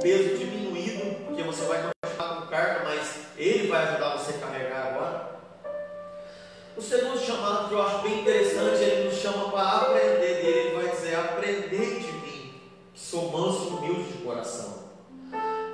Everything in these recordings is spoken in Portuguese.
peso diminuído, porque você vai continuar com carga, mas Ele vai ajudar você a carregar agora. O segundo chamado, que eu acho bem interessante, Ele nos chama para aprender dele. Ele vai dizer: aprendei de mim, que sou manso e humilde de coração.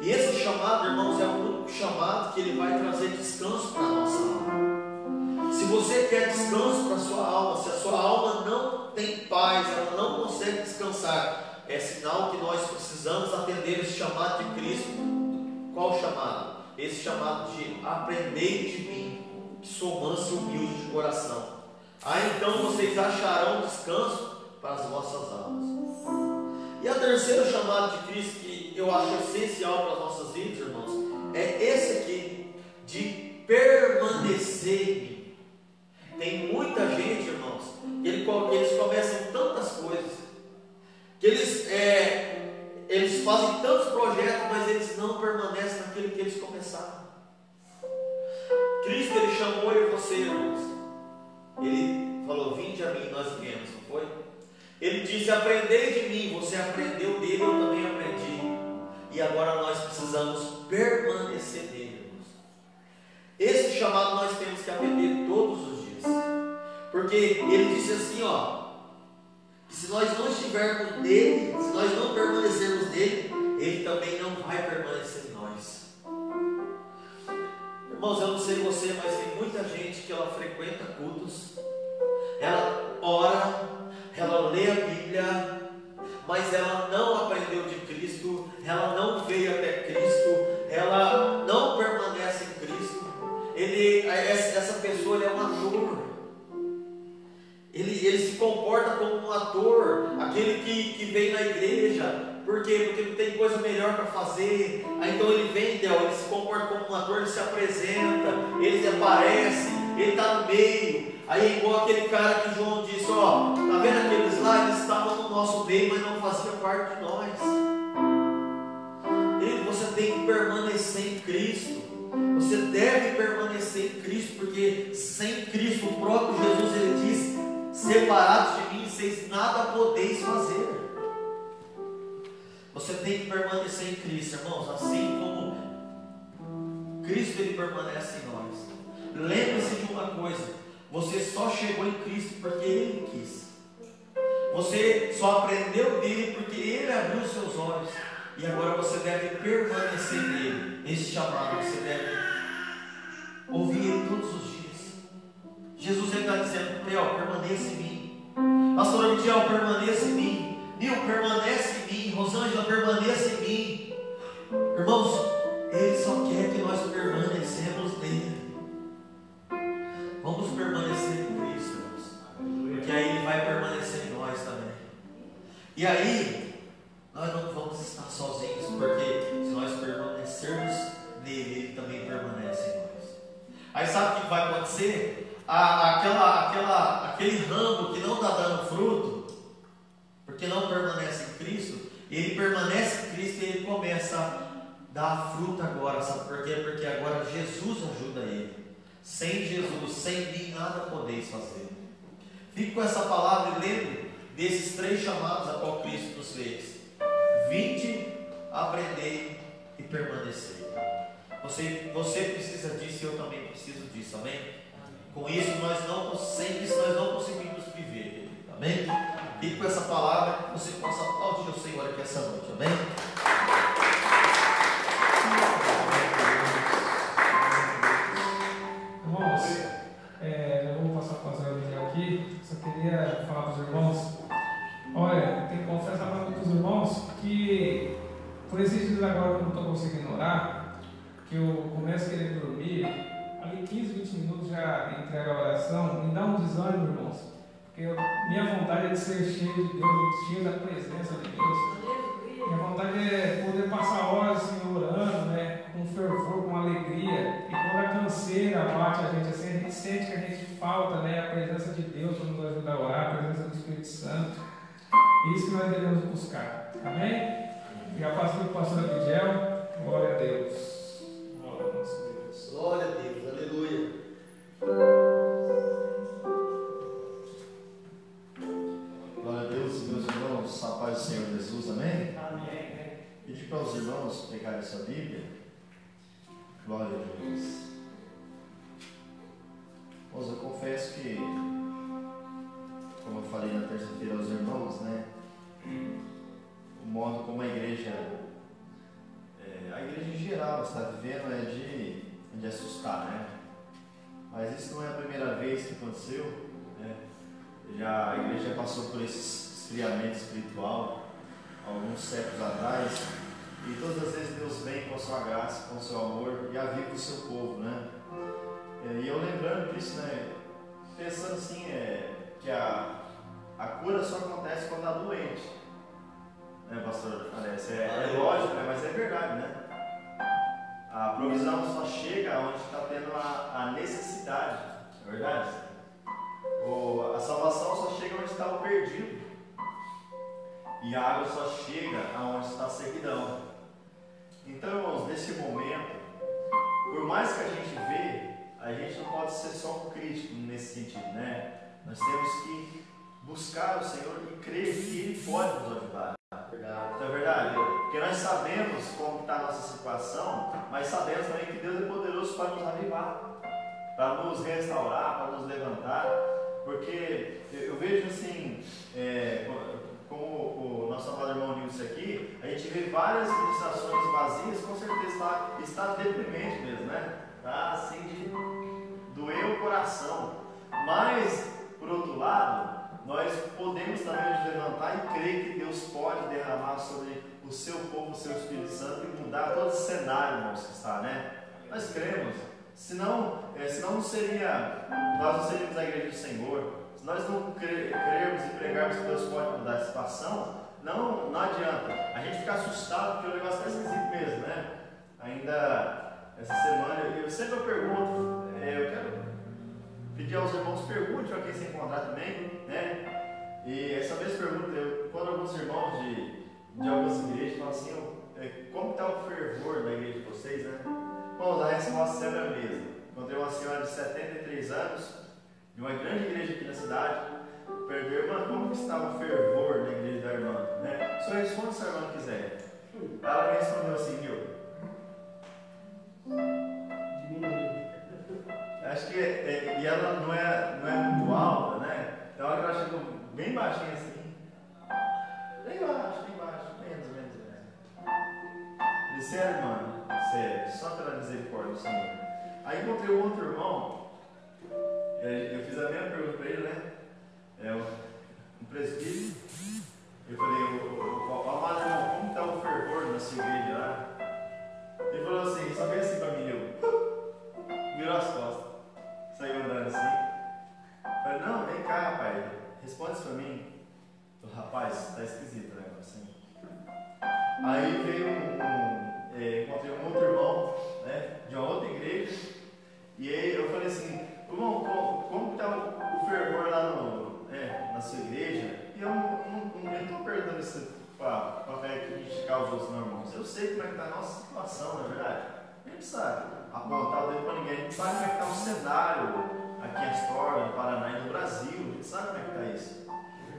E esse chamado, irmãos, é o único chamado que Ele vai trazer descanso para a nossa alma. Se você quer descanso para a sua alma, se a sua alma não tem paz, ela não consegue descansar, é sinal que nós precisamos atender esse chamado de Cristo. Qual chamado? Esse chamado de aprendei de mim, que sou manso e humilde de coração. Aí então vocês acharão descanso para as vossas almas. E a terceira chamada de Cristo, que eu acho essencial para as nossas vidas, irmãos, é esse aqui, de permanecer em mim. Tem muita gente, irmãos, que eles começam tantas coisas, que eles fazem tantos projetos, mas eles não permanecem naquilo que eles começaram. Cristo, Ele chamou eu e você, irmãos. Ele falou: vinde a mim, nós viemos, não foi? Ele disse: aprendei de mim. Você aprendeu dele, eu também aprendi. E agora nós precisamos permanecer nele, irmãos. Esse chamado nós temos que aprender todos os dias. Porque ele disse assim, que se nós não estivermos nele, se nós não permanecermos nele, ele também não vai permanecer em nós. Irmãos, eu não sei você, mas tem muita gente que ela frequenta cultos, ela ora, ela lê a Bíblia, mas ela não aprendeu de Cristo, ela não veio até Cristo, ela não permanece em Cristo. Essa pessoa é um ator. Ele se comporta como um ator, aquele que vem na igreja. Por quê? Porque não tem coisa melhor para fazer. Aí então ele vem, ele se comporta como um ator, ele se apresenta, ele aparece, ele está no meio. Aí é igual aquele cara que João disse: tá vendo aqueles lá? Eles estavam no nosso meio, mas não faziam parte de nós. Você tem que permanecer em Cristo. Você deve permanecer em Cristo, porque sem Cristo, o próprio Jesus, Ele disse: separados de mim, vocês nada podeis fazer. Você tem que permanecer em Cristo, irmãos, assim como Cristo Ele permanece em nós. Lembre-se de uma coisa: você só chegou em Cristo porque Ele quis. Você só aprendeu dele porque Ele abriu os seus olhos. E agora você deve permanecer nele. Esse chamado você deve ouvir Ele todos os dias. Jesus está dizendo: Theo, permaneça em mim. Pastora Midiel, permaneça em mim. Nil, permanece em mim. Rosângela, permaneça em mim. Irmãos, Ele só quer que nós permanecemos nele. Vamos permanecer em Cristo, irmãos, porque aí Ele vai permanecer em nós também. E aí nós não vamos estar sozinhos, porque se nós permanecermos nele, Ele também permanece em nós. Aí sabe o que vai acontecer? Aquele ramo que não está dando fruto, porque não permanece em Cristo, ele permanece em Cristo e ele começa a dar fruto agora. Sabe por quê? Porque agora Jesus ajuda ele. Sem Jesus, sem mim, nada podeis fazer. Fique com essa palavra e lembre desses 3 chamados a qual Cristo nos fez: vinde, aprendei e permanecer. Você precisa disso e eu também preciso disso, amém? Com isso sem isso nós não conseguimos viver, amém? Fique com essa palavra, que você possa aplaudir o Senhor aqui essa noite, amém? Irmãos, eu vou passar para fazer a reunião aqui. Só queria falar para os irmãos. Olha, tem que confessar para os irmãos que por esses dias agora que eu não estou conseguindo orar, que eu começo a querer dormir, ali 15, 20 minutos já entrego a oração, me dá um desânimo, irmãos, porque minha vontade é de ser cheio de Deus, cheio da presença de Deus. Minha vontade é poder passar horas assim, orando, né, com fervor, com alegria. E quando a canseira bate a gente assim, a gente sente que a gente falta, né, a presença de Deus para nos ajudar a orar, a presença do Espírito Santo. Isso que nós devemos buscar, amém? Já passou o pastor Midiel, glória a Deus. Glória a nosso Deus. Glória a Deus, aleluia. Glória a Deus, meus irmãos, a paz do Senhor Jesus, amém? Amém. Pedir para os irmãos irmãos pegarem sua Bíblia. Glória a Deus. Irmãos, eu confesso que, como eu falei na terça-feira aos irmãos, né? O modo como a igreja em geral está vivendo é de assustar, né? Mas isso não é a primeira vez que aconteceu, né? A igreja passou por esse esfriamento espiritual alguns séculos atrás, e todas as vezes Deus vem com a sua graça, com o seu amor e aviva o seu povo, né? E eu lembrando disso, né? Pensando assim, que a cura só acontece quando está doente, né, pastor Alex? É lógico, né? Mas é verdade, né? A provisão só chega onde está tendo a necessidade, é verdade? A salvação só chega onde está o perdido, e a água só chega aonde está a sequidão. Então, irmãos, nesse momento, por mais que a gente vê, a gente não pode ser só um crítico nesse sentido, né? Nós temos que buscar o Senhor e crer que Ele pode nos ajudar. Não é verdade? Porque nós sabemos como está a nossa situação, mas sabemos também que Deus é poderoso para nos avivar, para nos restaurar, para nos levantar. Porque eu vejo assim, como o nosso amado irmão Nilson aqui, a gente vê várias ministrações vazias, com certeza está deprimente mesmo, né? Está assim de doer o coração. Mas, por outro lado, nós podemos também nos levantar e crer que Deus pode derramar sobre o seu povo, o seu Espírito Santo, e mudar todo esse cenário, irmãos, que está, né? Nós cremos. Senão nós não seríamos a igreja do Senhor. Se nós não crermos e pregarmos que Deus pode mudar a situação, não adianta. A gente fica assustado porque o negócio está esquisito mesmo, né? Ainda essa semana, eu sempre pergunto, eu quero pedir aos irmãos, pergunte para quem se encontrar também, né? E essa vez pergunto, quando alguns irmãos de algumas igrejas falam assim, como está o fervor da igreja de vocês, né? Bom, a resposta sempre é a mesma. Encontrei uma senhora de 73 anos, de uma grande igreja aqui na cidade, perguntou, irmã, como que estava o fervor da igreja da irmã? Né? Só responde se a irmã quiser. Ela me respondeu assim, viu? Acho que e ela não é muito alta, né? Então ela chegou bem baixinha assim. Bem baixo, menos. Disse, sério, irmã? Sério, só pela misericórdia do Senhor. Aí encontrei um outro irmão, eu fiz a mesma pergunta para ele, né? Um presbítero. Eu falei, amado irmão, como está o fervor na sua igreja lá? Ele falou assim, só veio assim para mim, virou as costas, saiu andando assim. Eu falei, não, vem cá, rapaz, responde isso para mim. Eu, rapaz, está esquisito o negócio assim. Aí veio encontrei um outro irmão, né, de uma outra igreja, e aí eu falei assim, irmão, como está o fervor lá na sua igreja? E eu não estou perguntando isso para criticar os outros, não, irmãos. Eu sei como é que está a nossa situação, não é verdade? A gente sabe apontar o dedo para ninguém, a gente sabe como é que está o cenário aqui em Astorga, no Paraná e no Brasil, a gente sabe como é que está isso.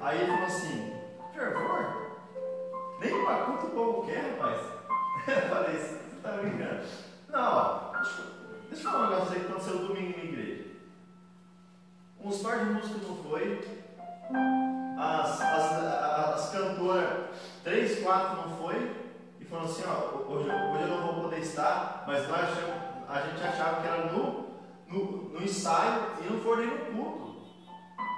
Aí ele falou assim, fervor? Nem para culto o povo quer, rapaz. Eu falei, você está brincando? Não, deixa eu falar um negócio aí que aconteceu domingo na igreja. Um store de música não foi, as cantoras 3, 4 não foi, e falou assim, hoje eu não vou poder estar, mas a gente achava que era no ensaio e não foi nem no culto.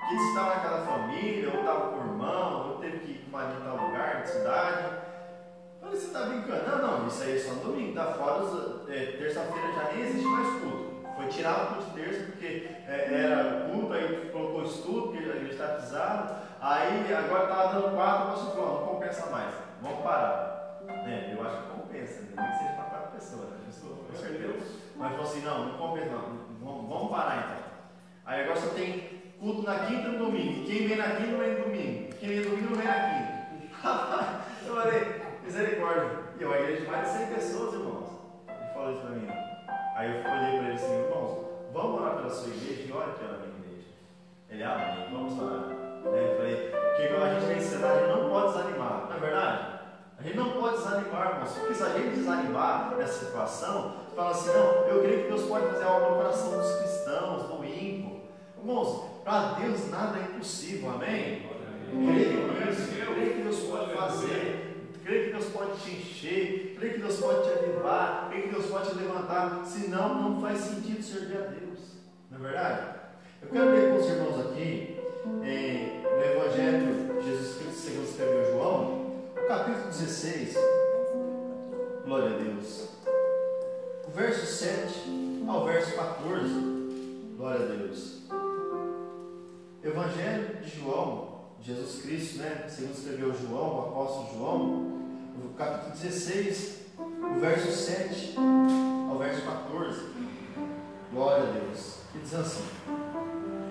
Que se estava naquela família, ou estava com o irmão, ou teve que ir com o marido em tal lugar, de cidade. Eu falei, você está brincando? Não, isso aí é só no domingo, tá fora, terça-feira já nem existe mais culto. Foi tirado o culto de terça porque era culto, aí colocou estudo, porque a igreja está pisado. Aí agora estava dando 4, o pastor falou, não compensa mais, vamos parar. Eu acho que compensa, nem que seja para 4 pessoas, né? Com certeza. Mas falou assim, não compensa, não, vamos parar então. Aí agora só tem culto na quinta e no domingo. Quem vem na quinta não vem no domingo. Quem vem no domingo não vem na quinta. Eu falei, misericórdia. E uma igreja de mais de 100 pessoas, irmãos. Ele falou isso para mim. Aí eu olhei para ele assim, irmãos, vamos orar pela sua igreja e ore pela minha igreja. Ele, amém, vamos orar. Eu falei, porque a gente tem ensinado, a gente não pode desanimar, não é verdade? A A gente não pode desanimar, irmãos, porque se a gente desanimar nessa situação, fala assim, não, eu creio que Deus pode fazer algo no coração dos cristãos, do ímpio. Irmãos, para Deus nada é impossível, amém? Creio que Deus pode fazer, creio que Deus pode te encher, creio que Deus pode te avivar, creio que Deus pode te levantar, senão não faz sentido servir a Deus, não é verdade? Eu quero ler com os irmãos aqui, no Evangelho de Jesus Cristo, segundo escreveu João, no capítulo 16, glória a Deus, o verso 7 ao verso 14, glória a Deus. Evangelho de João, Jesus Cristo, né? Segundo escreveu João, o apóstolo João, no capítulo 16, o verso 7 ao verso 14, glória a Deus, que diz assim: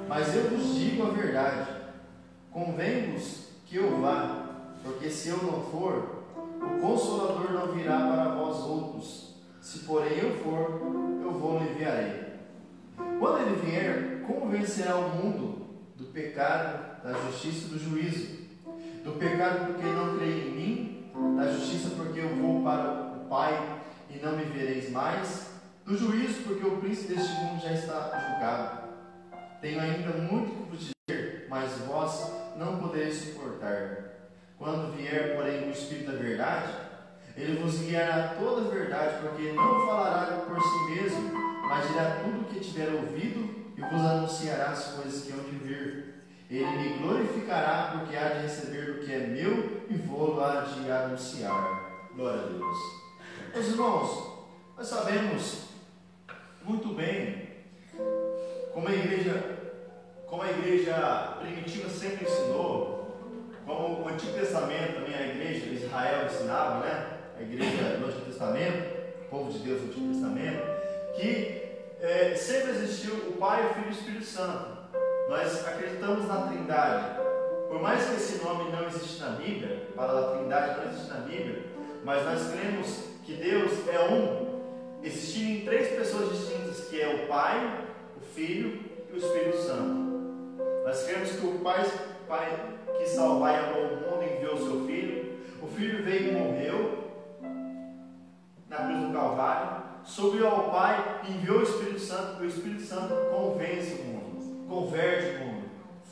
mas eu vos digo a verdade, convém-vos que eu vá, porque se eu não for, o Consolador não virá para vós outros, se porém eu for, eu vou lhe enviarei. Quando ele vier, convencerá o mundo do pecado, da justiça e do juízo. Do pecado porque não creio em mim, da justiça porque eu vou para o Pai e não me vereis mais, do juízo porque o príncipe deste mundo já está julgado. Tenho ainda muito que vos dizer, mas vós não podereis suportar. Quando vier, porém, o Espírito da verdade, ele vos guiará toda a verdade, porque não falará por si mesmo, mas dirá tudo o que tiver ouvido e vos anunciará as coisas que hão de vir. Ele me glorificará, porque há de receber do que é meu e vou há de anunciar. Glória a Deus. Meus irmãos, nós sabemos muito bem como a igreja primitiva sempre ensinou, como o Antigo Testamento também, a igreja de Israel ensinava, né? A igreja do Antigo Testamento, o povo de Deus do Antigo Testamento, que sempre existiu o Pai, o Filho e o Espírito Santo. Nós acreditamos na Trindade. Por mais que esse nome não existe na Bíblia, para a Trindade não existe na Bíblia, mas nós cremos que Deus é um, existindo em três pessoas distintas, que é o Pai, o Filho e o Espírito Santo. Nós cremos que o Pai que salvar e amou o mundo enviou o seu Filho. O Filho veio e morreu na cruz do Calvário, subiu ao Pai e enviou o Espírito Santo. E o Espírito Santo convence o mundo, converte o mundo,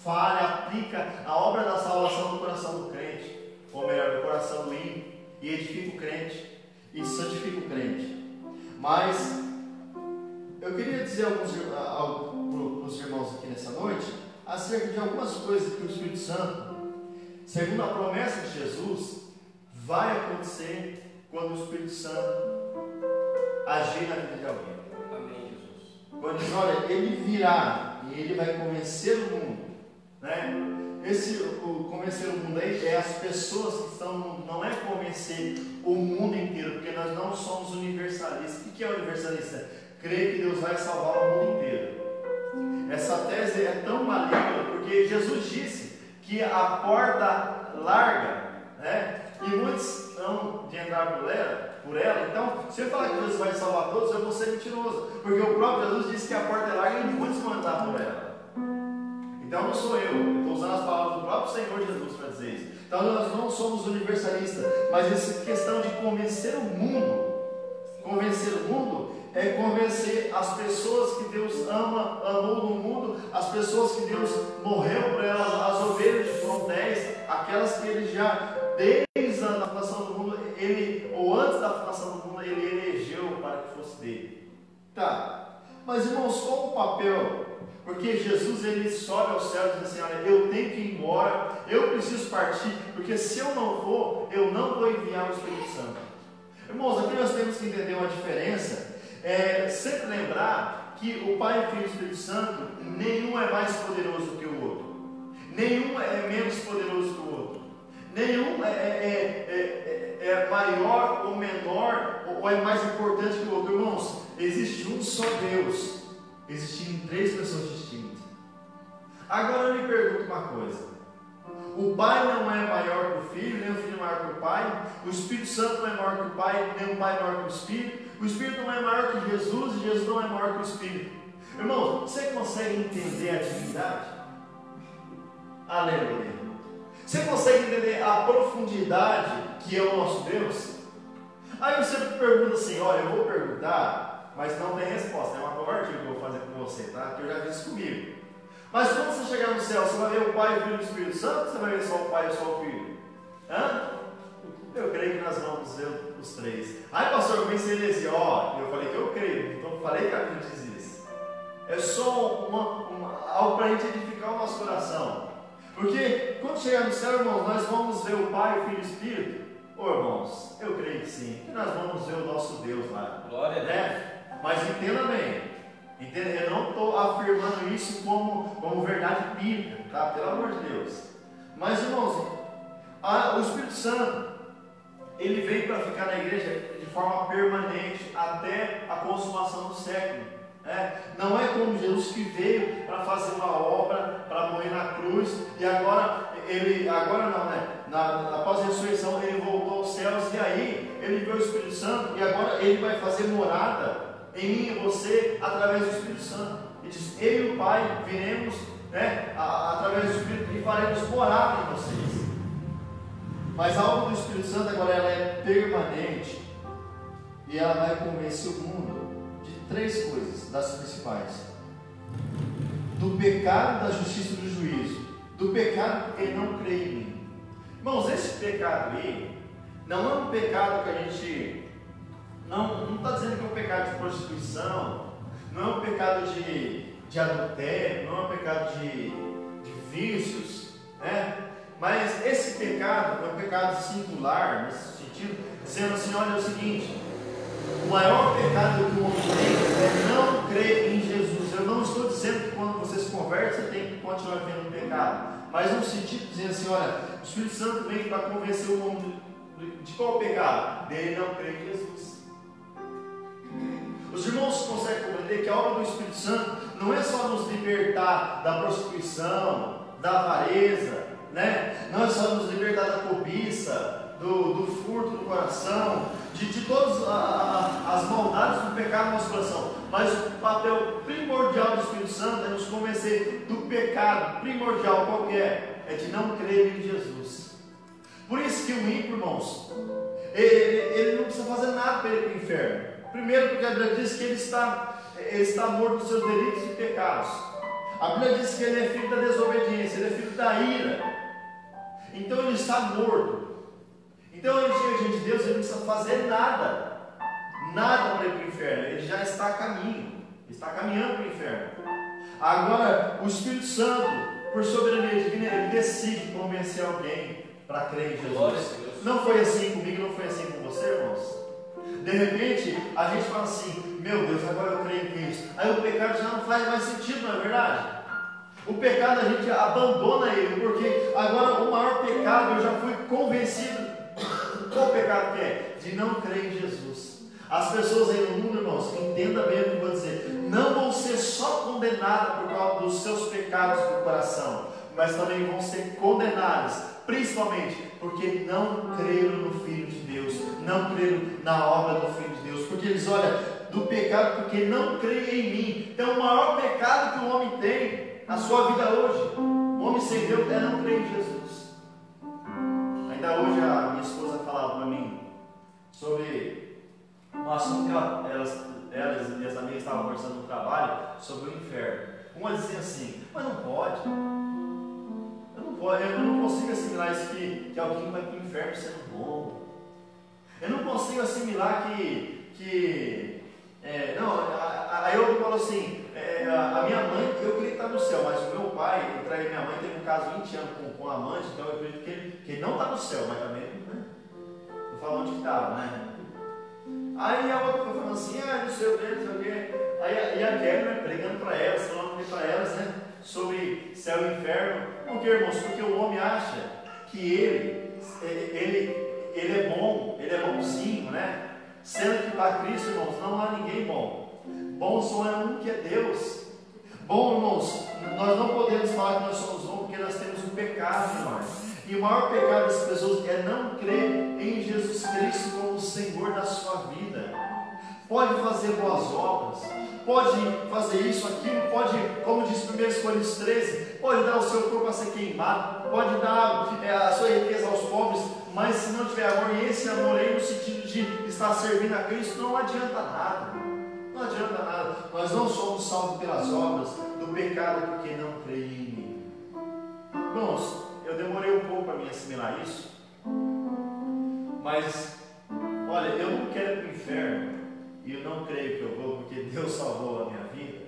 fala, aplica a obra da salvação no coração do crente, ou melhor, no coração do ímpio, e edifica o crente e santifica o crente. Mas eu queria dizer para os irmãos aqui nessa noite acerca de algumas coisas que o Espírito Santo, segundo a promessa de Jesus, vai acontecer quando o Espírito Santo agir na vida de alguém. Amém, Jesus. Quando diz, olha, ele virá e ele vai convencer o mundo, né? Convencer o mundo aí é as pessoas que estão no mundo, não é convencer o mundo inteiro, porque nós não somos universalistas. O que é universalista? Crer que Deus vai salvar o mundo inteiro. Essa tese é tão maligna, porque Jesus disse que a porta larga, né? E muitos estão de entrar por ela. Então, se eu falar que Jesus vai salvar todos, eu vou ser mentiroso, porque o próprio Jesus disse que a porta é larga e muitos vão entrar por ela. Então não sou eu estou usando as palavras do próprio Senhor Jesus para dizer isso. Então nós não somos universalistas, mas essa questão de convencer o mundo é convencer as pessoas que Deus amou no mundo, as pessoas que Deus morreu por elas, as ovelhas de João 10, aquelas que ele já, desde a fundação do mundo, ou antes da fundação do mundo, ele elegeu para que fosse dele. Tá, mas irmãos, qual o papel? Porque Jesus, ele sobe ao céu e diz assim, olha, eu tenho que ir embora, eu preciso partir, porque se eu não for, eu não vou enviar o Espírito Santo. Irmãos, aqui nós temos que entender uma diferença, sempre lembrar que o Pai, o Filho e o Espírito Santo, nenhum é mais poderoso que o outro, nenhum é menos poderoso que o outro, nenhum é maior ou menor, ou é mais importante que o outro. Irmãos, existe um só Deus, existindo três pessoas distintas. Agora eu lhe pergunto uma coisa: o Pai não é maior que o Filho, nem o Filho é maior que o Pai, o Espírito Santo não é maior que o Pai, nem o Pai é maior que o Espírito, o Espírito não é maior que Jesus e Jesus não é maior que o Espírito. Irmãos, você consegue entender a divindade? Aleluia. Você consegue entender a profundidade que é o nosso Deus? Aí você pergunta assim, olha, eu vou perguntar, mas não tem resposta, é uma covardia que eu vou fazer com você, tá? Que eu já fiz comigo. Mas quando você chegar no céu, você vai ver o Pai, o Filho e o Espírito Santo, ou você vai ver só o Pai e só o Filho? Hã? Eu creio que nós vamos ver os três. Ai, pastor, eu pensei nesse, ó, eu falei que eu creio, então eu falei que a Bíblia diz isso. É só algo para a gente edificar o nosso coração. Porque quando chegar no céu, irmãos, nós vamos ver o Pai, o Filho e o Espírito. Ô irmãos, eu creio que sim, que nós vamos ver o nosso Deus lá. Glória a Deus. Né? Mas entenda bem, eu não estou afirmando isso como verdade bíblica, tá? Pelo amor de Deus. Mas irmãos, o Espírito Santo, ele vem para ficar na igreja de forma permanente até a consumação do século. Não é como Jesus que veio para fazer uma obra, para morrer na cruz, e agora não, né? Após a ressurreição ele voltou aos céus, e aí ele viu o Espírito Santo, e agora ele vai fazer morada em mim e você através do Espírito Santo. Ele diz, eu e o Pai viremos, né, através do Espírito, e faremos morada em vocês. Mas a obra do Espírito Santo agora ela é permanente, e ela vai convencer o mundo de três coisas, das principais: do pecado, da justiça e do juízo. Do pecado porque ele não crê em mim. Irmãos, esse pecado aí não é um pecado que a gente não está dizendo que é um pecado de prostituição, não é um pecado de adultério, não é um pecado de vícios, né? Mas esse pecado é um pecado singular, nesse sentido, dizendo assim, olha, é o seguinte: o maior pecado que o homem tem é não crer em Jesus. Eu não estou dizendo que quando você se converte, você tem que continuar vivendo pecado, mas no sentido de dizer assim, olha, o Espírito Santo vem para convencer o homem de qual o pecado? Dele não crer em Jesus. Os irmãos conseguem compreender que a obra do Espírito Santo não é só nos libertar da prostituição, da avareza, né? Não é só nos libertar da cobiça, do furto do coração, de todas as maldades do pecado no nosso coração, mas o papel primordial do Espírito Santo é nos convencer do pecado primordial. Qual que é? É de não crer em Jesus. Por isso que o ímpio, irmãos, ele não precisa fazer nada para ir para o inferno. Primeiro, porque a Bíblia diz que ele está morto dos seus delitos e pecados. A Bíblia diz que ele é filho da desobediência, ele é filho da ira. Então ele está morto. Então ele chega diante de Deus, ele não precisa fazer nada para ir para o inferno. Ele já está a caminho, ele está caminhando para o inferno. Agora, o Espírito Santo, por soberania divina, ele decide convencer alguém para crer em Jesus. Não foi assim comigo, não foi assim com você, irmãos? De repente, a gente fala assim, meu Deus, agora eu creio em Cristo. Aí o pecado já não faz mais sentido, não é verdade? O pecado a gente abandona ele, porque agora o maior pecado eu já fui convencido. Qual pecado que é? De não crer em Jesus. As pessoas aí no mundo, irmãos, entenda bem o que eu vou dizer, não vão ser só condenadas por causa dos seus pecados do coração, mas também vão ser condenadas, principalmente porque não creram no Filho de Deus, não creram na obra do Filho de Deus, porque eles olham do pecado porque não creem em mim. Então o maior pecado que o homem tem na sua vida hoje, o homem sem Deus, é não crer em Jesus. Ainda hoje a minha esposa falava para mim sobre um assunto que elas e minhas amigas estavam conversando no trabalho, sobre o inferno. Uma dizia assim, mas não pode. Eu não consigo assimilar isso que alguém vai para o inferno sendo bom. Eu não consigo assimilar aí eu falo assim, a minha mãe, eu queria estar no céu, mas o meu pai, eu traí minha mãe, teve um caso 20 anos com um amante, então eu acredito que ele não está no céu, mas também, né? Não falo onde que estava, né? Aí a outra foi falando assim, não sei o que, Aí a Kelly, pregando para elas, falando para elas, né? Sobre céu e inferno. Por que, irmãos? Porque o homem acha que ele é bom, ele é bonzinho, né? Sendo que para Cristo, irmãos, não há ninguém bom. Bom só é um que é Deus. Bom, irmãos, nós não podemos falar que nós somos bons porque nós temos um pecado, irmãos. E o maior pecado das pessoas é não crer em Jesus Cristo como o Senhor da sua vida. Pode fazer boas obras, pode fazer isso, aquilo, pode, como diz 1 Coríntios 13, pode dar o seu corpo a ser queimado, pode dar a sua riqueza aos pobres, mas se não tiver amor, e esse amor aí no sentido de estar servindo a Cristo, não adianta nada. Não adianta nada. Nós não somos salvos pelas obras do pecado porque não creem em mim. Irmãos, eu demorei um pouco para me assimilar isso, mas olha, eu não quero ir para o inferno e eu não creio que eu vou, porque Deus salvou a minha vida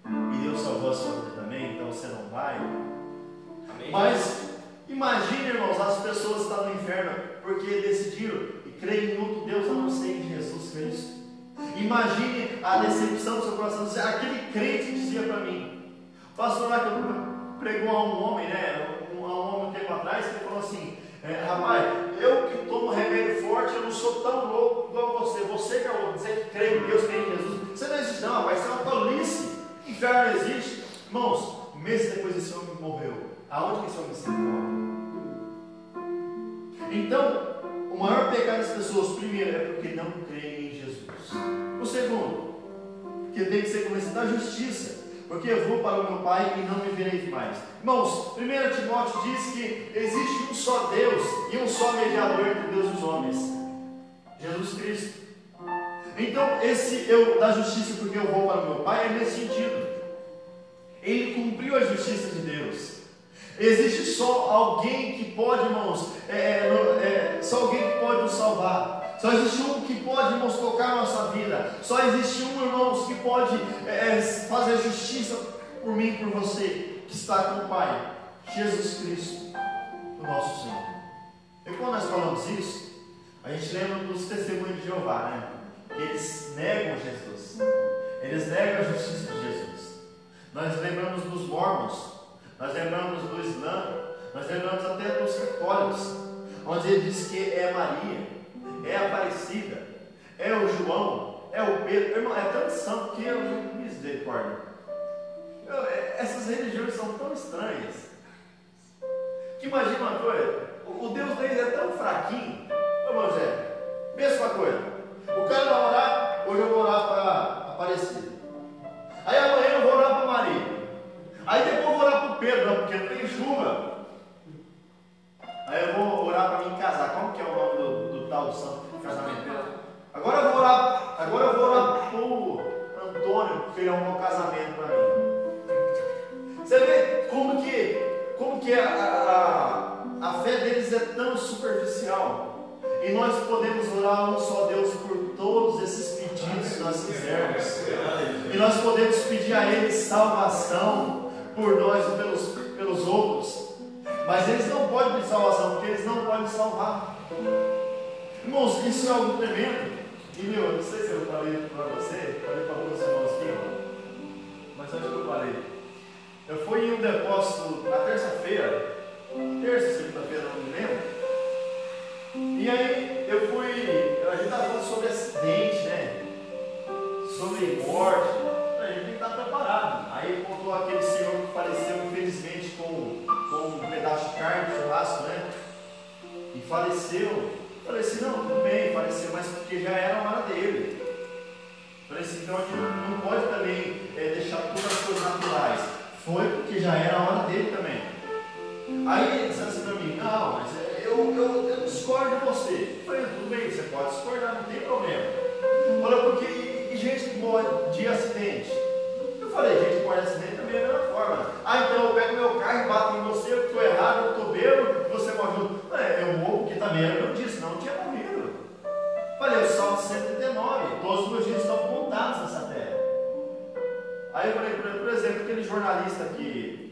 e Deus salvou a sua vida também, então você não vai. Amém. Mas imagine, irmãos, as pessoas estão no inferno porque decidiram e creem em outro Deus a não ser em Jesus Cristo. Imagine a decepção do seu coração. Aquele crente dizia para mim, o pastor lá que pregou a um homem, né, a um homem um tempo atrás, que falou assim: rapaz, eu que tomo remédio forte, eu não sou tão louco igual você. Você que é louco, dizer que crê em Deus, crê em Jesus, você não existe não, rapaz, isso é uma tolice. Inferno não existe. Irmãos, meses depois esse homem morreu. Aonde que esse homem se morre? Então, o maior pecado das pessoas, primeiro, é porque não creem em Jesus. O segundo, porque tem que ser convencido da justiça, porque eu vou para o meu Pai e não me vereis mais. Irmãos, 1 Timóteo diz que existe um só Deus e um só mediador entre Deus e os homens, Jesus Cristo. Então, esse eu da justiça, porque eu vou para o meu Pai, é nesse sentido. Ele cumpriu a justiça de Deus. Existe só alguém que pode, irmãos, só alguém que pode nos salvar. Só existe um que pode, irmãos, tocar a nossa vida. Só existe um, irmãos, que pode fazer justiça por mim e por você, que está com o Pai, Jesus Cristo, o nosso Senhor. E quando nós falamos isso, a gente lembra dos testemunhos de Jeová, né? Eles negam Jesus, eles negam a justiça de Jesus. Nós lembramos dos mormons, nós lembramos do Islã, nós lembramos até dos católicos, onde ele diz que é Maria, é a Aparecida, é o João, é o Pedro. Irmão, é tão santo que eu não me misericórdia. Essas religiões são tão estranhas que imagina uma coisa, o Deus deles é tão fraquinho. Ô José, pensa uma coisa, o cara vai orar, hoje eu vou orar para Aparecida, aí amanhã eu vou orar para Maria, aí depois eu vou orar para o Pedro, porque não tem chuva. Aí eu vou orar para mim casar. Como que é o nome do tal do santo casamento? Agora eu vou orar para o Antônio, que ele arrumou um casamento para mim. Você vê como que a fé deles é tão superficial. E nós podemos orar a um só Deus por todos esses pedidos que nós quisermos. E nós podemos pedir a Ele salvação por nós e pelos outros. Mas eles não podem pedir salvação, porque eles não podem salvar. Irmãos, isso é algo tremendo. E eu não sei se eu falei para você, falei para alguns irmãos aqui, mas acho que eu falei. Eu fui em um depósito na terça-feira, segunda-feira, não me lembro. E aí a gente estava falando sobre acidente, né? Sobre morte. A gente tem que estar preparado. Aí contou aquele senhor que faleceu, infelizmente, com um pedaço de carne, de churrasco, né? E faleceu. Falei assim, não, tudo bem, faleceu, mas porque já era a hora dele. Falei assim, então a gente não pode também deixar todas as coisas naturais. Foi porque já era a hora dele também. Aí ele disse assim para mim, não, mas eu discordo de você. Eu falei, tudo bem, você pode discordar, não tem problema. Falei, porque e gente que morre de acidente? Eu falei, gente que morre de acidente também é da mesma forma. Então eu pego meu carro e bato em você, eu estou errado, eu estou bêbado, você morre junto. Eu morro porque também era o que eu disse, não tinha morrido. Falei, o Salmo 139, todos os meus dias estão contados nessa terra. Aí eu falei, por exemplo, aquele jornalista que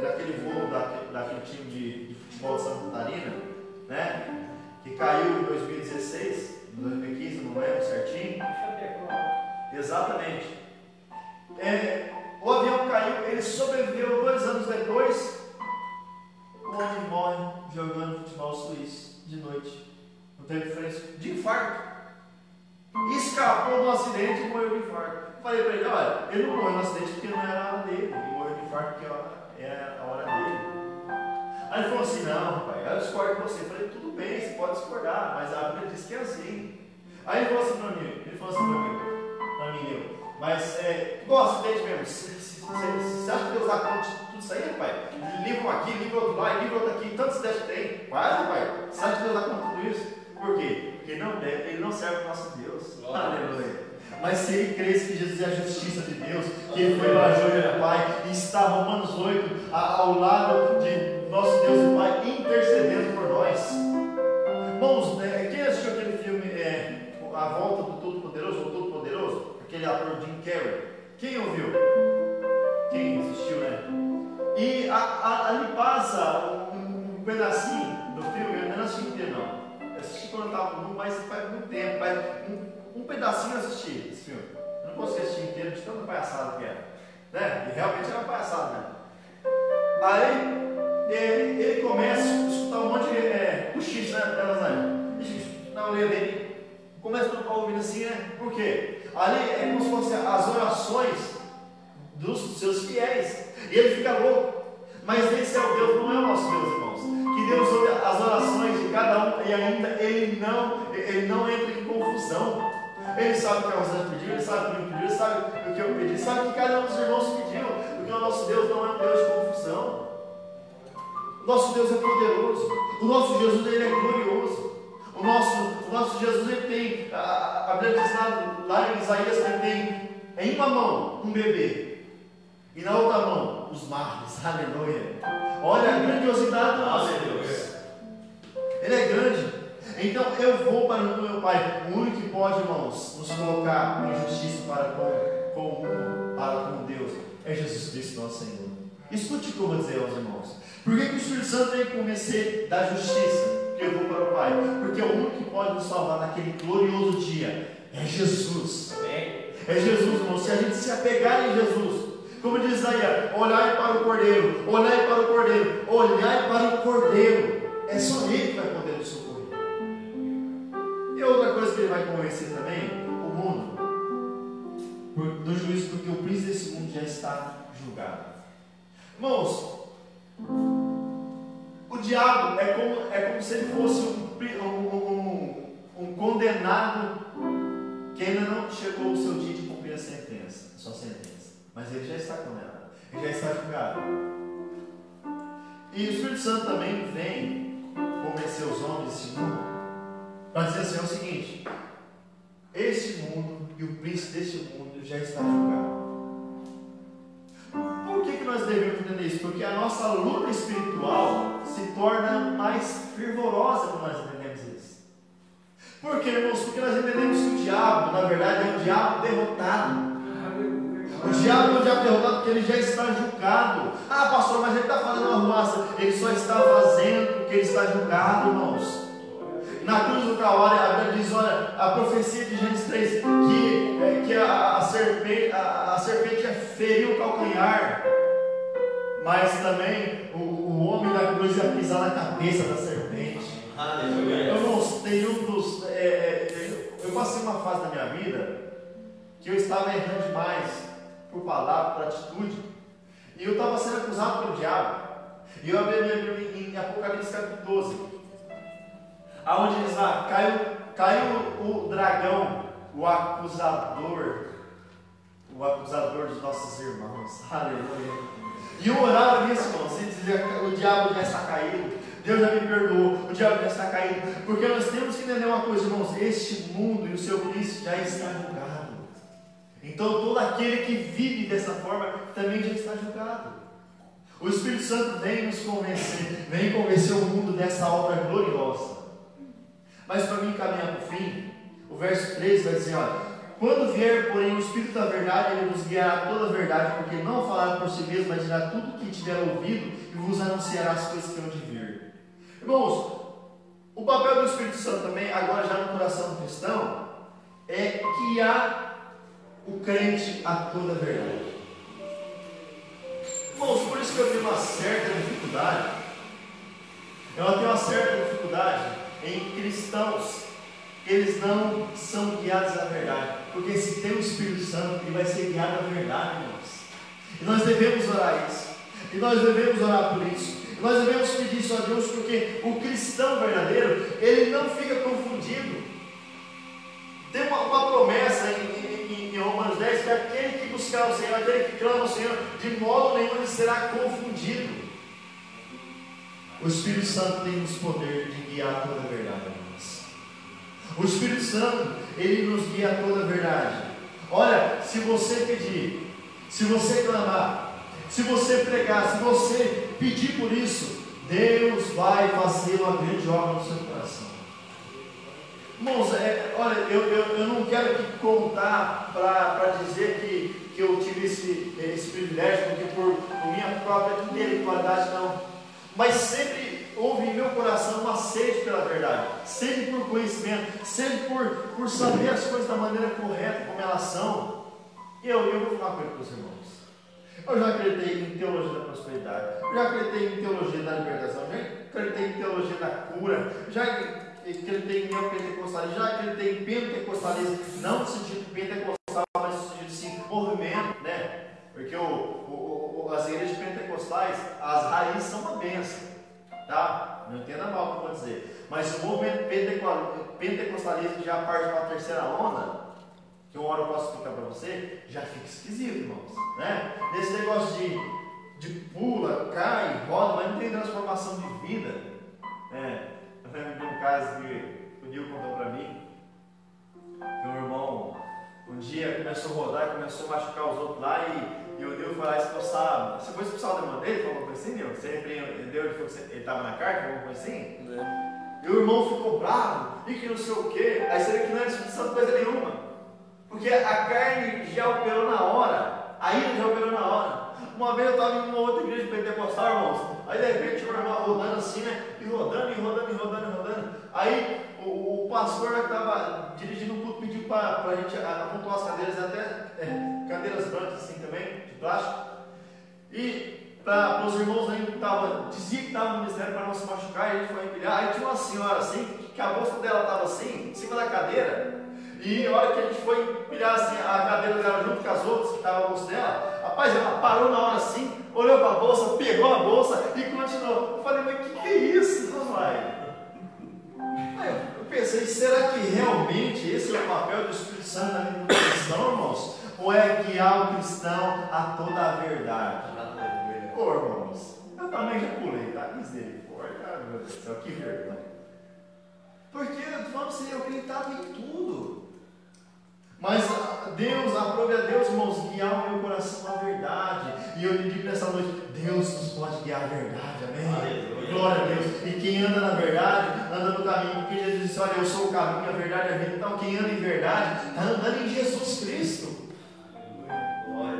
daquele voo daquele time de futebol de Santa Catarina, né? Que caiu em 2016, 2015, não lembro certinho. Exatamente. O avião caiu, ele sobreviveu 2 anos depois. O homem morre jogando futebol suíço de noite. Não teve diferença de infarto. Escapou do acidente e morreu de infarto. Falei para ele, olha, ele não morreu no acidente porque não era a hora dele. Ele morreu de infarto porque era a hora dele. Aí ele falou assim, não, rapaz, eu discordo com você. Eu falei, tudo bem, você pode discordar, mas a Bíblia diz que é assim. Aí ele falou assim para mim, mas Mas, igual acidente mesmo, você acha que Deus dá conta de tudo isso aí, rapaz? Livra um aqui, livra outro lá, livra outro aqui, tantos acidentes que tem. Quase, rapaz. Você acha que Deus dá conta de tudo isso? Por quê? Porque ele não serve para o nosso Deus. Aleluia. Mas se ele cresce que Jesus é a justiça de Deus, que ele foi para a ajuda do Pai, e está, Romanos 8, ao lado de nosso Deus e Pai, intercedendo por nós. Irmãos, quem assistiu aquele filme A Volta do Todo-Poderoso, ou Todo-Poderoso? Aquele ator Jim Carrey. Quem ouviu? Quem assistiu, né? E ali passa um pedacinho do filme, eu não assisti inteiro não. Eu assisti quando eu estava no, mas faz muito tempo, um pedacinho eu assisti esse filme. Eu não consegui assistir inteiro de tanta palhaçada que era. Né? E realmente era uma palhaçada, né? Aí ele começa a escutar um monte de cochicho, né? Na orelha dele. Começa a tocar ouvindo assim, né? Por quê? Ali é como se fossem as orações dos seus fiéis. E ele fica louco. Mas esse é o Deus, não é o nosso Deus, irmãos. Que Deus ouve as orações de cada um e ainda ele não entra em confusão. Ele sabe o que a Rosana pediu, ele sabe o que eu pedi, ele sabe o que eu pedi, ele sabe o que cada um dos irmãos pediu, porque o nosso Deus não é um Deus de confusão. O nosso Deus é poderoso, o nosso Jesus ele é glorioso. O nosso Jesus ele tem, a Bíblia diz lá em Isaías que ele tem em uma mão um bebê e na outra mão os mares. Aleluia. Olha a grandiosidade do nosso Deus. Ele é grande. Então eu vou para o meu Pai. O único que pode, irmãos, nos colocar em justiça para com o mundo, para com Deus, é Jesus Cristo, nosso Senhor. Escute o que eu vou dizer aos irmãos. Por que o Espírito Santo tem que convencer da justiça? Que eu vou para o Pai. Porque o único que pode nos salvar naquele glorioso dia é Jesus. É Jesus, irmão. Se a gente se apegar em Jesus, como diz aí, olhai para o Cordeiro, olhai para o Cordeiro, olhai para o Cordeiro. É só Ele que vai poder nos socorrer. E outra coisa que Ele vai convencer também, o mundo, do juízo, porque o príncipe desse mundo já está julgado. Irmãos, o diabo é como se ele fosse um condenado que ainda não chegou o seu dia de cumprir a sua sentença. Mas ele já está condenado, ele já está julgado. E o Espírito Santo também vem convencer os homens desse mundo para dizer assim: é o seguinte, este mundo e o príncipe deste mundo já está julgado. Por que nós devemos entender isso? Porque a nossa luta espiritual se torna mais fervorosa quando nós entendemos isso. Por quê, irmãos? Porque nós entendemos que o diabo, na verdade, é um diabo derrotado. O diabo é um diabo derrotado porque ele já está julgado. Ah, pastor, mas ele está fazendo uma arruaça. Ele só está fazendo porque ele está julgado, irmãos. Na cruz do Calvário, a Bíblia diz, olha, a profecia de Gênesis 3, que a serpente feriu o calcanhar, mas também o homem da cruz ia pisar na cabeça da serpente. Irmãos, tem eu passei uma fase da minha vida que eu estava errando demais por palavra, por atitude, e eu estava sendo acusado pelo diabo. E eu abri a minha Bíblia em Apocalipse capítulo 12, aonde diz lá, caiu o dragão, o acusador dos nossos irmãos. Aleluia. E eu orava nisso, irmãos, e dizia: o diabo já está caído, Deus já me perdoou, o diabo já está caído. Porque nós temos que entender uma coisa, irmãos: este mundo e o seu príncipe já está julgado. Então todo aquele que vive dessa forma também já está julgado. O Espírito Santo vem nos convencer, vem convencer o mundo dessa obra gloriosa. Mas para mim caminhar para o fim, o verso 3 vai dizer: olha, quando vier, porém, o Espírito da verdade, ele nos guiará toda a verdade, porque não falará por si mesmo, mas dirá tudo o que tiver ouvido e vos anunciará as coisas que hão de vir. Irmãos, o papel do Espírito Santo também, agora já no coração do cristão, é guiar o crente a toda a verdade. Irmãos, por isso que eu tenho uma certa dificuldade, em cristãos, eles não são guiados à verdade, porque se tem o Espírito Santo, ele vai ser guiado à verdade, irmãos. E nós devemos orar isso, e nós devemos orar por isso, e nós devemos pedir isso a Deus, porque o cristão verdadeiro, ele não fica confundido. Tem uma promessa em Romanos 10, que aquele buscar o Senhor, aquele que clama ao Senhor, de modo nenhum ele será confundido. O Espírito Santo tem o poder de guiar toda a verdade, irmãos. O Espírito Santo, ele nos guia a toda a verdade. Olha, se você pedir, se você clamar, se você pregar, se você pedir por isso, Deus vai fazer uma grande obra no seu coração. Irmãos, olha, eu não quero aqui contar para dizer que eu tive esse privilégio, porque por minha própria intelectualidade, não. Mas sempre houve em meu coração uma sede pela verdade, sempre por conhecimento, sempre por saber as coisas da maneira correta, como elas são. E eu vou falar com ele para os irmãos. Eu já acreditei em teologia da prosperidade, eu já acreditei em teologia da libertação, já acreditei em teologia da cura, já acreditei em neopentecostalismo, já acreditei em pentecostalismo, não no sentido pentecostal, mas no sentido assim, movimento, né? Porque as igrejas pentecostais, as raízes são uma bênção, tá? Não entenda mal o que eu vou dizer, mas o movimento pentecostalismo já parte de uma terceira onda, que uma hora eu posso explicar para você, já fica esquisito, irmãos, né? Nesse negócio de pula, cai, roda, mas não tem transformação de vida, né? Eu lembro de um caso que o Nil contou para mim, que um irmão um dia começou a rodar e começou a machucar os outros lá, e o Nil foi lá expulsar. Você foi expulsar o demônio dele? Falou alguma coisa assim, Nil? Você repreendeu ele, ele estava na carta, alguma coisa assim? E o irmão ficou bravo, e que não sei o quê. Aí você vê que não era expulsando coisa nenhuma. Porque a carne já operou na hora, a ira já operou na hora. Uma vez eu estava em uma outra igreja pentecostal, irmãos, aí de repente o irmão rodando assim, né? E rodando. Aí o pastor que estava dirigindo o culto pediu para a gente apontar as cadeiras, até cadeiras brancas assim também, de plástico. E para os irmãos ainda que dizia que estava no ministério para não se machucar, e a gente foi empilhar. Aí tinha uma senhora assim, que a bolsa dela estava assim, em cima da cadeira. E a hora que a gente foi empilhar assim, a cadeira dela junto com as outras que estavam a bolsa dela, rapaz, ela parou na hora assim, olhou para a bolsa, pegou a bolsa e continuou. Eu falei, mas que é isso, mamãe? Eu pensei, será que realmente esse é o papel do Espírito Santo na vida do cristão, irmãos? Ou é guiar o cristão a toda a verdade? Pô, irmãos, eu também já pulei, tá? Misericórdia, meu Deus do céu, que vergonha. Porque, vamos ser, eu acreditava em tudo. Mas Deus, aprove a Deus, irmãos, guiar o meu coração à verdade. E eu lhe digo nessa noite, Deus nos pode guiar à verdade, amém? Aleluia. Glória a Deus. E quem anda na verdade, anda no caminho. Porque Jesus disse, olha, eu sou o caminho, a verdade e a vida. Então quem anda em verdade, está andando em Jesus Cristo.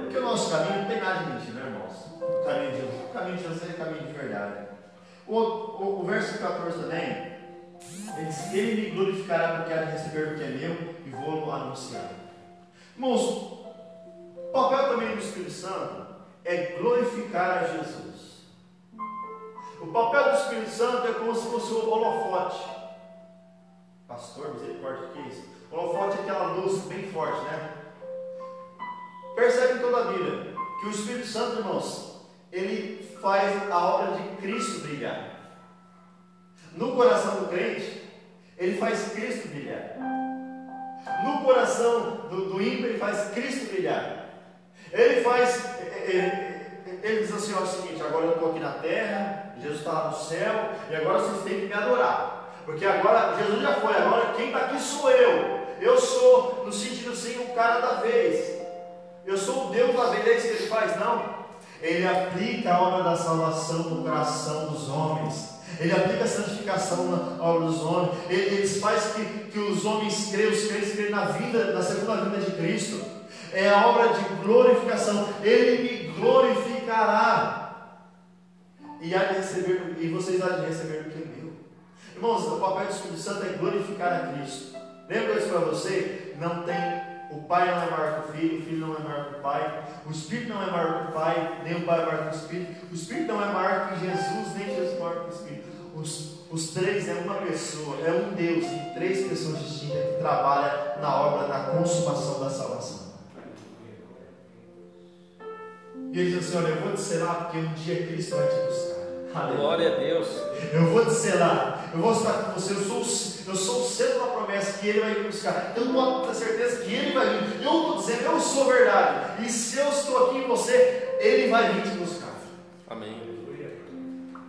Porque o nosso caminho não tem nada de mentira, né, irmãos? O caminho de Jesus. O caminho de Jesus é o caminho de verdade. O verso 14 também, ele diz, ele me glorificará porque há de receber o que é meu e vou anunciar. Irmãos, o papel também do Espírito Santo é glorificar a Jesus. O papel do Espírito Santo é como se fosse o holofote. Pastor, misericórdia, o que é isso? O holofote é aquela luz bem forte, né? Percebe em toda a Bíblia que o Espírito Santo, irmãos, ele faz a obra de Cristo brilhar. No coração do crente, ele faz Cristo brilhar. No coração do ímpio, ele faz Cristo brilhar. Ele diz assim, ó, o seguinte, agora eu estou aqui na terra, Jesus está lá no céu, e agora vocês têm que me adorar. Porque agora, Jesus já foi, agora quem está aqui sou eu. Eu sou, no sentido assim, o cara da vez. Eu sou o Deus da vez, é isso que ele faz? Não. Ele aplica a obra da salvação no coração dos homens. Ele aplica a santificação na obra dos homens. Ele faz que os homens creiam, os crentes creem na segunda vinda de Cristo. É a obra de glorificação. Ele me glorificará. E vocês há de receber o que é meu. Irmãos, o papel do Espírito Santo é glorificar a Cristo. Lembra isso para você? Não tem. O Pai não é maior que o Filho não é maior que o Pai, o Espírito não é maior que o Pai, nem o Pai é maior que o Espírito, o Espírito não é maior que Jesus, nem Jesus é maior que o Espírito. Os três é uma pessoa, é um Deus em três pessoas distintas que trabalha na obra da consumação da salvação. E ele diz assim, olha, eu vou te selar porque um dia Cristo vai te buscar. Aleluia. Glória a Deus. Eu vou te selar, eu vou estar com você, eu sou o selo da promessa que Ele vai me buscar. Eu não tenho certeza que Ele vai vir. Eu estou dizendo, eu sou verdade. E se eu vai vir te buscar. Amém.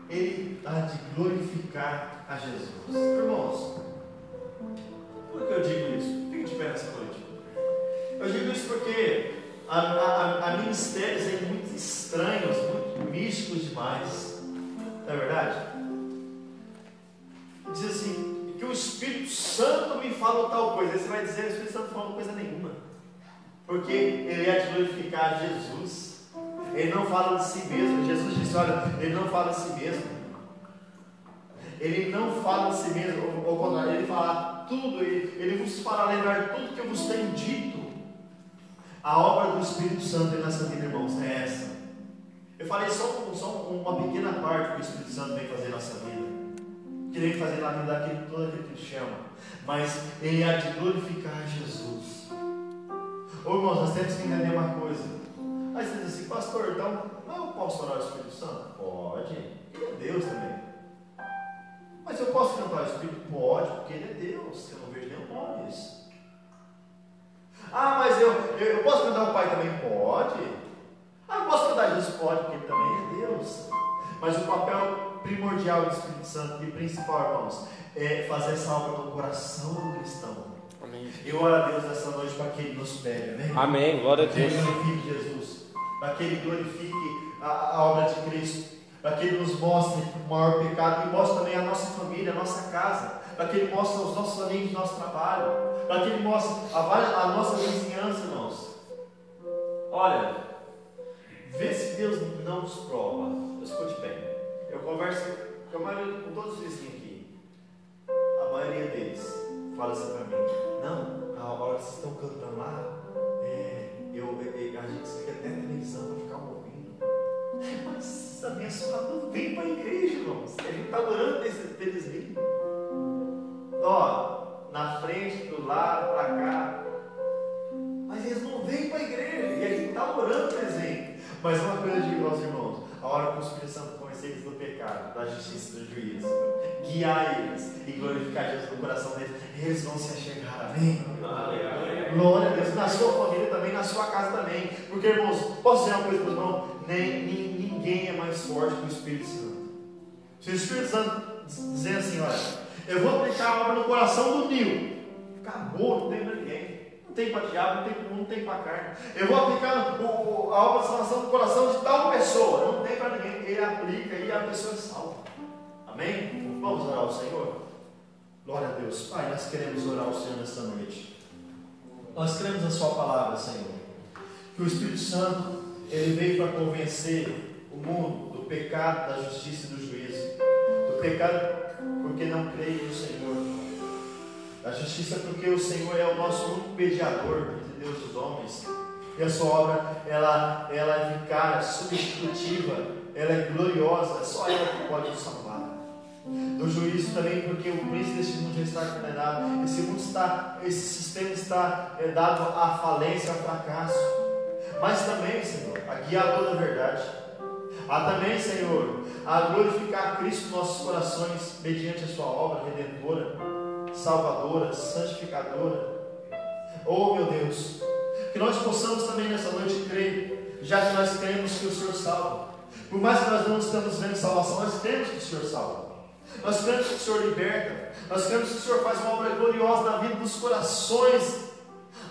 Ele há de glorificar a Jesus. Irmãos, por que eu digo isso? Fique de pé nessa noite. Eu digo isso porque há ministérios aí muito estranhos, muito místicos demais. Não é verdade? Diz assim, que o Espírito Santo me falou tal coisa. Aí você vai dizer, o Espírito Santo não falou coisa nenhuma. Porque ele é de glorificar Jesus. Ele não fala de si mesmo. Jesus disse, olha, ele não fala de si mesmo. Ele não fala de si mesmo. Ou quando ele fala tudo, ele vos fará lembrar tudo que eu vos tenho dito. A obra do Espírito Santo em nossa vida, irmãos, é essa. Eu falei só uma pequena parte que o Espírito Santo vem fazer na nossa vida. Que ele vem fazer na vida daquele todo aquele que chama. Mas ele há de glorificar Jesus. Ô irmãos, nós temos que entender uma coisa. Aí você diz assim, pastor, então eu posso orar o Espírito Santo? Pode, ele é Deus também. Mas eu posso cantar o Espírito? Pode, porque ele é Deus. Eu não vejo nenhum nome nisso. Ah, mas eu posso cantar o Pai também? Pode. Ah, eu posso cantar Jesus? Pode, porque ele também é Deus. Mas o papel primordial do Espírito Santo e principal, irmãos, é fazer essa obra no coração do cristão. Amém. Eu oro a Deus nessa noite para que Ele nos pegue, amém? Amém, glória a Para que Deus. Ele glorifique Jesus, para que Ele glorifique a obra de Cristo, para que Ele nos mostre o maior pecado e mostre também a nossa família, a nossa casa, para que Ele mostre os nossos amigos, nosso trabalho, para que Ele mostre a nossa vizinhança, irmãos. Olha, vê se Deus não nos prova. Escute bem, eu converso com todos os vizinhos aqui, a maioria deles fala assim para mim, não, a hora que vocês estão cantando lá, a gente fica até a televisão para ficar ouvindo. Mas abençoado não vem para a igreja, irmãos. A gente está orando deles virem. Ó, na frente, do lado, para cá. Mas eles não vêm para a igreja. E a gente está orando presente. Mas uma coisa eu digo aos irmãos, a hora que o Espírito Santo convencer eles do pecado, da justiça e do juízo, guiar eles e glorificar Jesus no coração deles, eles vão se achegar, amém? Glória a Deus, na sua família também, na sua casa também. Porque, irmãos, posso dizer uma coisa para os irmãos? Ninguém é mais forte que o Espírito Santo. Se o Espírito Santo dizer assim, olha, eu vou aplicar a obra no coração do Nil, acabou, não tem para ninguém. Não tem para diabo, não tem para carne. Eu vou aplicar a obra de salvação no coração de tal pessoa. Não tem para ninguém. Ele aplica e a pessoa é salva. Amém? Vamos orar ao Senhor? Glória a Deus. Pai, nós queremos orar ao Senhor nesta noite. Nós queremos a sua palavra, Senhor. Que o Espírito Santo, ele veio para convencer o mundo do pecado, da justiça e do juízo. Do pecado porque não creio no Senhor. A justiça porque o Senhor é o nosso único mediador entre Deus e os homens. E a sua obra, ela é vicária, substitutiva, ela é gloriosa, é só ela que pode nos salvar. Do juízo também porque o príncipe deste mundo já está condenado. Esse sistema está dado à falência, ao fracasso. Mas também, Senhor, a guiadora da verdade. Há também, Senhor, a glorificar Cristo nos nossos corações mediante a sua obra redentora, salvadora, santificadora. Oh meu Deus, que nós possamos também nessa noite crer, já que nós cremos que o Senhor salva. Por mais que nós não estamos vendo salvação, nós cremos que o Senhor salva. Nós cremos que o Senhor liberta. Nós cremos que o Senhor faz uma obra gloriosa na vida dos corações.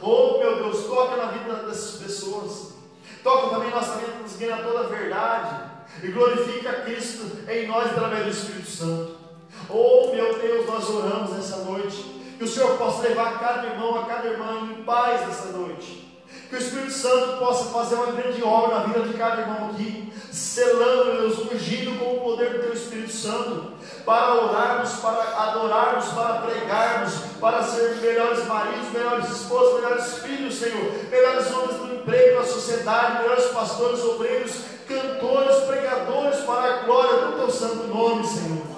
Oh meu Deus, toca na vida dessas pessoas. Toca também nossa vida, nos guia a toda a verdade. E glorifica Cristo em nós através do Espírito Santo. Oh meu Deus, nós oramos nessa noite. Que o Senhor possa levar cada irmão, a cada irmã em paz nessa noite. Que o Espírito Santo possa fazer uma grande obra na vida de cada irmão aqui, selando, Deus, ungindo com o poder do Teu Espírito Santo, para orarmos, para adorarmos, para pregarmos, para ser melhores maridos, melhores esposos, melhores filhos, Senhor, melhores homens do emprego, da sociedade, melhores pastores, obreiros, cantores, pregadores, para a glória do Teu santo nome, Senhor.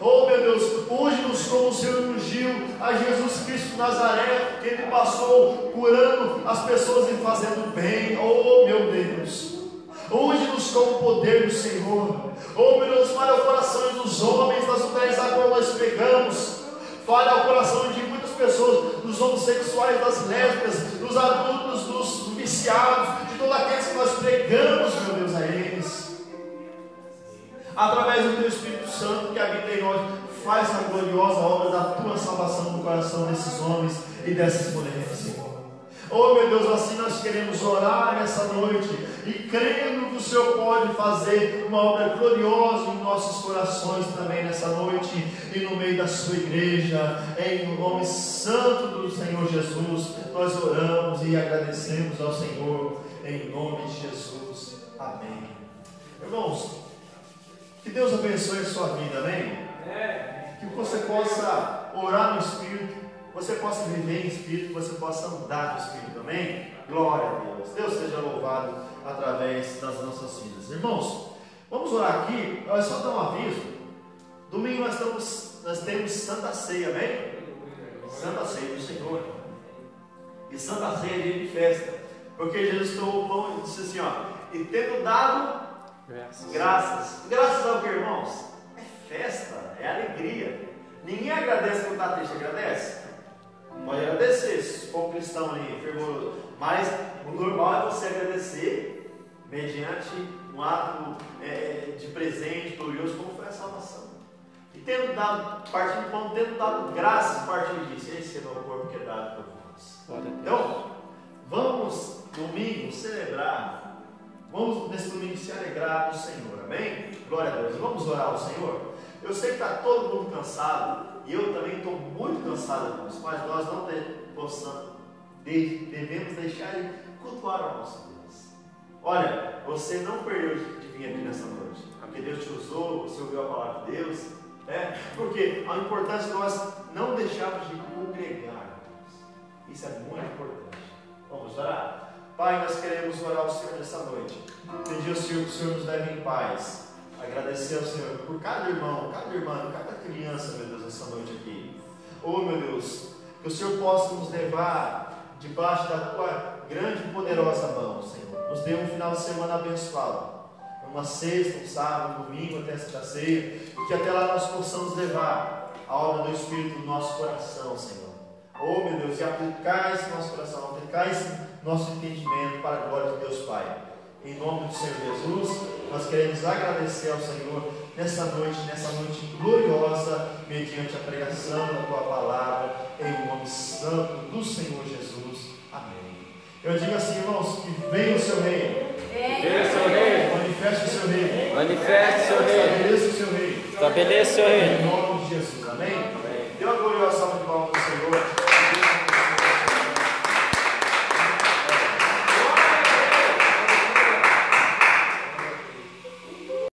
Oh meu Deus, unge-nos como o Senhor ungiu a Jesus Cristo de Nazaré, que Ele passou curando as pessoas e fazendo bem. Oh meu Deus, unge-nos com o poder do Senhor. Oh meu Deus, fale ao coração dos homens, das mulheres a qual nós pegamos. Fale ao coração de muitas pessoas, dos homossexuais, das lésbicas, dos adultos, dos viciados, de todos aqueles que nós pregamos, meu Deus, faz a gloriosa obra da tua salvação no coração desses homens e dessas mulheres, Senhor. Oh meu Deus, assim nós queremos orar nessa noite e crendo que o Senhor pode fazer uma obra gloriosa em nossos corações também nessa noite e no meio da sua igreja, em nome santo do Senhor Jesus, nós oramos e agradecemos ao Senhor, em nome de Jesus, amém. Irmãos, que Deus abençoe a sua vida, amém? Que você possa orar no Espírito, você possa viver em Espírito, você possa andar no Espírito, amém? Glória a Deus. Deus seja louvado através das nossas vidas. Irmãos, vamos orar aqui. Olha, só dar um aviso. Domingo nós temos Santa Ceia, amém? Santa Ceia do Senhor. E Santa Ceia é dia de festa. Porque Jesus tomou o pão e disse assim, ó, e tendo dado graças. Graças ao que, irmãos? É festa, é alegria. Ninguém agradece quando está triste, agradece? Pode agradecer, se for cristão ali, fervoroso. Mas o normal é você agradecer mediante um ato de presente glorioso, como foi a salvação. E tendo dado, partindo do pão, tendo dado graças, partindo disso, esse é o meu corpo que é dado por vós. Então, vamos domingo celebrar, vamos nesse domingo se alegrar do Senhor, amém? Glória a Deus. Vamos orar ao Senhor. Eu sei que está todo mundo cansado. E eu também estou muito cansado, irmãos, mas nós não devemos deixar de cultuar o nosso Deus. Olha, você não perdeu de vir aqui nessa noite, porque Deus te usou, você ouviu a palavra de Deus, porque a importância de nós não deixarmos de congregar, irmãos. Isso é muito importante. Vamos orar? Pai, nós queremos orar ao Senhor nessa noite. Pedir ao Senhor que o Senhor nos leve em paz. Agradecer ao Senhor por cada irmão, cada irmã, cada criança, meu Deus, essa noite aqui. Oh, meu Deus, que o Senhor possa nos levar debaixo da tua grande e poderosa mão, Senhor. Nos dê um final de semana abençoado. Uma sexta, um sábado, um domingo, até esta ceia. E que até lá nós possamos levar a obra do Espírito no nosso coração, Senhor. Oh, meu Deus, e aplicar esse nosso coração, aplicar esse nosso entendimento para a glória de Deus Pai. Em nome do Senhor Jesus, nós queremos agradecer ao Senhor nessa noite gloriosa, mediante a pregação da Tua Palavra, em nome santo do Senhor Jesus. Amém. Eu digo assim, irmãos, que venha o Seu reino. Venha o Seu reino. Manifeste o Seu reino. Manifeste o Seu reino. Estabeleça o Seu reino. Estabeleça o Seu reino. Em nome de Jesus. Amém.